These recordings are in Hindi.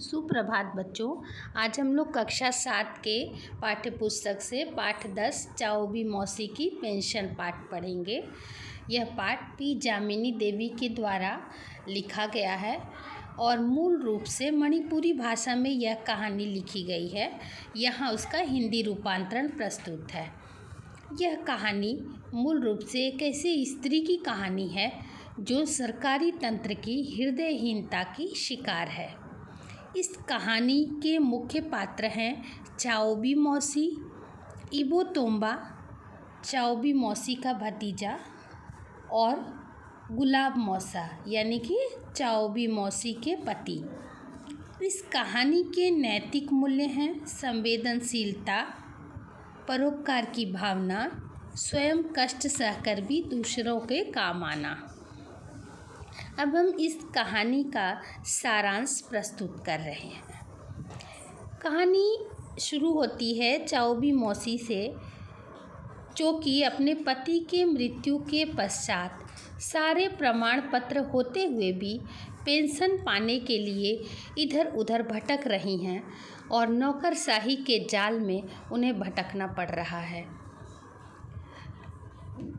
सुप्रभात बच्चों। आज हम लोग कक्षा 7 के पाठ्य पुस्तक से पाठ 10 चौबी मौसी की पेंशन पाठ पढ़ेंगे। यह पाठ पी जामिनी देवी के द्वारा लिखा गया है और मूल रूप से मणिपुरी भाषा में यह कहानी लिखी गई है। यहाँ उसका हिंदी रूपांतरण प्रस्तुत है। यह कहानी मूल रूप से एक ऐसी स्त्री की कहानी है जो सरकारी तंत्र की हृदयहीनता की शिकार है। इस कहानी के मुख्य पात्र हैं चौबी मौसी, इबो तोम्बा, चौबी मौसी का भतीजा और गुलाब मौसा यानी कि चौबी मौसी के पति। इस कहानी के नैतिक मूल्य हैं संवेदनशीलता, परोपकार की भावना, स्वयं कष्ट सहकर भी दूसरों के काम आना। अब हम इस कहानी का सारांश प्रस्तुत कर रहे हैं। कहानी शुरू होती है चौबी मौसी से, जो कि अपने पति के मृत्यु के पश्चात सारे प्रमाण पत्र होते हुए भी पेंशन पाने के लिए इधर उधर भटक रही हैं और नौकरशाही के जाल में उन्हें भटकना पड़ रहा है।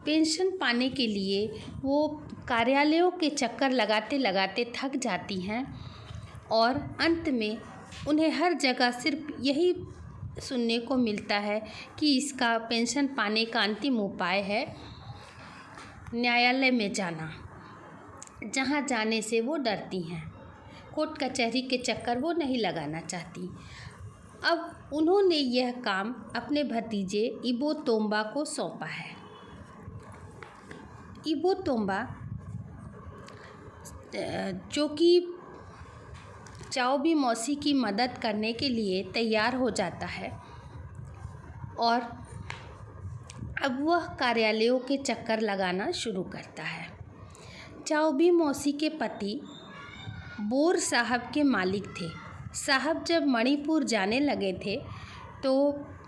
पेंशन पाने के लिए वो कार्यालयों के चक्कर लगाते लगाते थक जाती हैं और अंत में उन्हें हर जगह सिर्फ यही सुनने को मिलता है कि इसका पेंशन पाने का अंतिम उपाय है न्यायालय में जाना, जहां जाने से वो डरती हैं। कोर्ट कचहरी के चक्कर वो नहीं लगाना चाहती। अब उन्होंने यह काम अपने भतीजे इबो तोम्बा को सौंपा है। इबो तोम्बा जो कि चौबी मौसी की मदद करने के लिए तैयार हो जाता है और अब वह कार्यालयों के चक्कर लगाना शुरू करता है। चौबी मौसी के पति बोर साहब के मालिक थे। साहब जब मणिपुर जाने लगे थे तो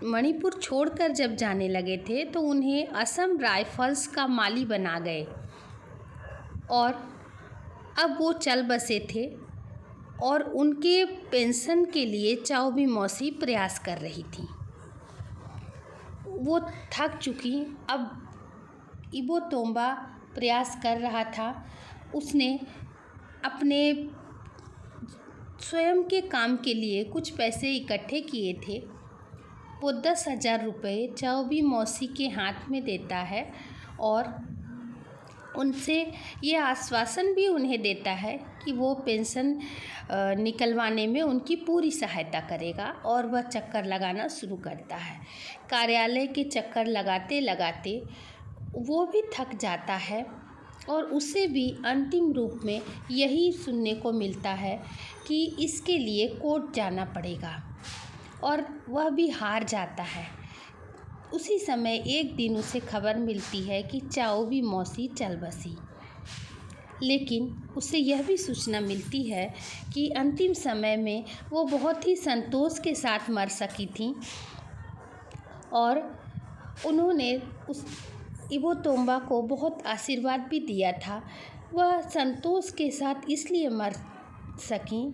मणिपुर छोड़कर जब जाने लगे थे तो उन्हें असम राइफल्स का माली बना गए और अब वो चल बसे थे और उनके पेंशन के लिए चौबी मौसी प्रयास कर रही थी। वो थक चुकी। अब इबो तोम्बा प्रयास कर रहा था। उसने अपने स्वयं के काम के लिए कुछ पैसे इकट्ठे किए थे। वो 10,000 रुपये चौबी मौसी के हाथ में देता है और उनसे ये आश्वासन भी उन्हें देता है कि वो पेंशन निकलवाने में उनकी पूरी सहायता करेगा और वह चक्कर लगाना शुरू करता है। कार्यालय के चक्कर लगाते लगाते वो भी थक जाता है और उसे भी अंतिम रूप में यही सुनने को मिलता है कि इसके लिए कोर्ट जाना पड़ेगा और वह भी हार जाता है। उसी समय एक दिन उसे खबर मिलती है कि चौबी मौसी चल बसी, लेकिन उसे यह भी सूचना मिलती है कि अंतिम समय में वो बहुत ही संतोष के साथ मर सकी थी और उन्होंने उस इबो तोम्बा को बहुत आशीर्वाद भी दिया था। वह संतोष के साथ इसलिए मर सकीं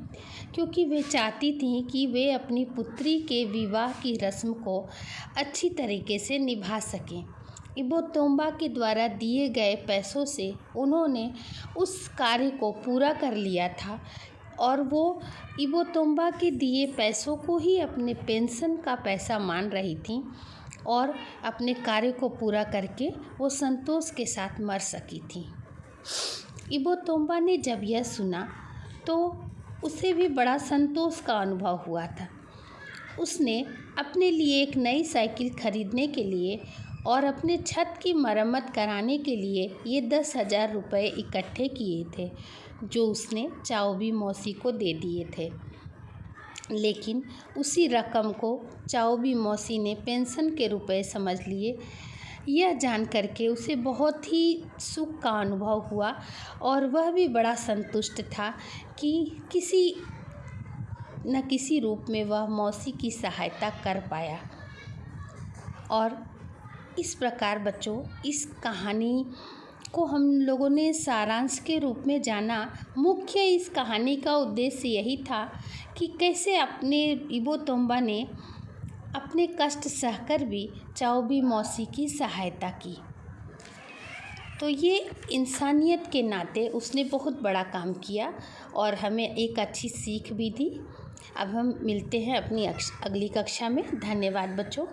क्योंकि वे चाहती थीं कि वे अपनी पुत्री के विवाह की रस्म को अच्छी तरीके से निभा सकें। इबो तोम्बा के द्वारा दिए गए पैसों से उन्होंने उस कार्य को पूरा कर लिया था और वो इबो तोम्बा के दिए पैसों को ही अपने पेंशन का पैसा मान रही थीं और अपने कार्य को पूरा करके वो संतोष के साथ मर सकी थी। इबो तोम्बा ने जब यह सुना तो उसे भी बड़ा संतोष का अनुभव हुआ था। उसने अपने लिए एक नई साइकिल खरीदने के लिए और अपने छत की मरम्मत कराने के लिए ये 10,000 रुपये इकट्ठे किए थे, जो उसने चौबी मौसी को दे दिए थे। लेकिन उसी रकम को चौबी मौसी ने पेंशन के रुपए समझ लिए। यह जान करके उसे बहुत ही सुख का अनुभव हुआ और वह भी बड़ा संतुष्ट था कि किसी न किसी रूप में वह मौसी की सहायता कर पाया। और इस प्रकार बच्चों, इस कहानी को हम लोगों ने सारांश के रूप में जाना, मुख्य इस कहानी का उद्देश्य यही था कि कैसे अपने इबो तोम्बा ने अपने कष्ट सहकर भी चौबी मौसी की सहायता की। तो ये इंसानियत के नाते उसने बहुत बड़ा काम किया और हमें एक अच्छी सीख भी दी। अब हम मिलते हैं अपनी अगली कक्षा में। धन्यवाद बच्चों।